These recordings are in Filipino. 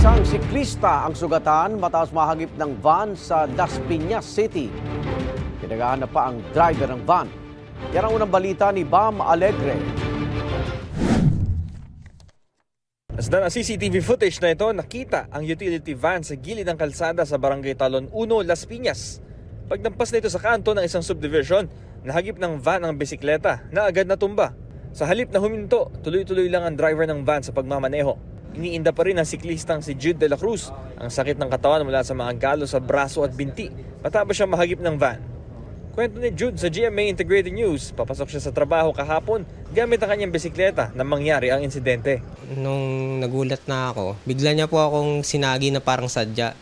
Isang siklista ang sugatan matapos mahagip ng van sa Las Piñas City. Pinaghahanap pa ang driver ng van. Yan ang unang balita ni Bam Alegre. Masdan ang CCTV footage na ito, nakita ang utility van sa gilid ng kalsada sa Barangay Talon 1, Las Piñas. Pagdampas nito sa kanto ng isang subdivision, nahagip ng van ang bisikleta na agad natumba. Sa halip na huminto, tuloy-tuloy lang ang driver ng van sa pagmamaneho. Iniinda pa rin ang siklistang si Jude de la Cruz ang sakit ng katawan mula sa mga galo sa braso at binti matapos siyang mahagip ng van. Kwento ni Jude sa GMA Integrated News, papasok siya sa trabaho kahapon gamit ang kanyang bisikleta nang mangyari ang insidente. Nung nagulat na ako, bigla niya po akong sinagi na parang sadya.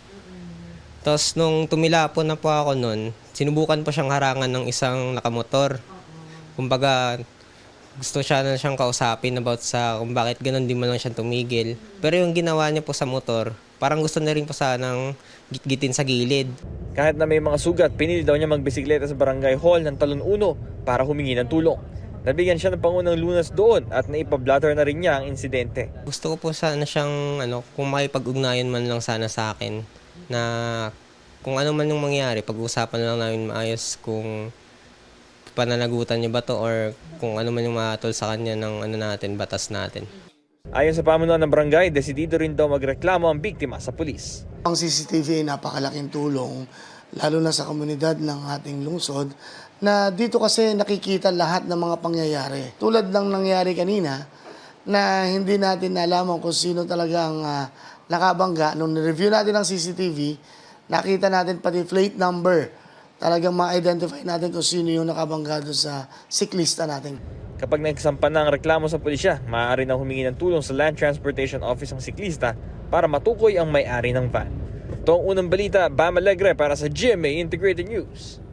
Tapos nung tumila po na po ako nun, sinubukan po siyang harangan ng isang nakamotor. Kumbaga, gusto siya na siyang kausapin about sa kung bakit ganun di man lang siyang tumigil. Pero yung ginawa niya po sa motor, parang gusto na rin po sanang gitgitin sa gilid. Kahit na may mga sugat, pinili daw niya magbisikleta sa barangay hall ng Talon 1 para humingi ng tulong. Nabigyan siya ng pangunang lunas doon at naipablatter na rin niya ang insidente. Gusto ko po sana siyang kung makipag-ugnayan man lang sana sa akin na kung ano man yung mangyari, pag-usapan na lang namin maayos kung pananagutan niya ba to or kung ano man yung matol sa kanya ng batas natin. Ayon sa pamunuan ng barangay, desidido rin daw magreklamo ang biktima sa pulis. Ang CCTV ay napakalaking tulong, lalo na sa komunidad ng ating lungsod, na dito kasi nakikita lahat ng mga pangyayari. Tulad ng nangyari kanina, na hindi natin nalaman kung sino talagang nakabangga. Nung review natin ang CCTV, nakita natin pati plate number. Talagang ma-identify natin kung sino yung nakabangga doon sa siklista natin. Kapag nagsampa na ang reklamo sa pulisya, maaari na humingi ng tulong sa Land Transportation Office ang siklista para matukoy ang may-ari ng van. Ito ang unang balita, Bam Alegre para sa GMA Integrated News.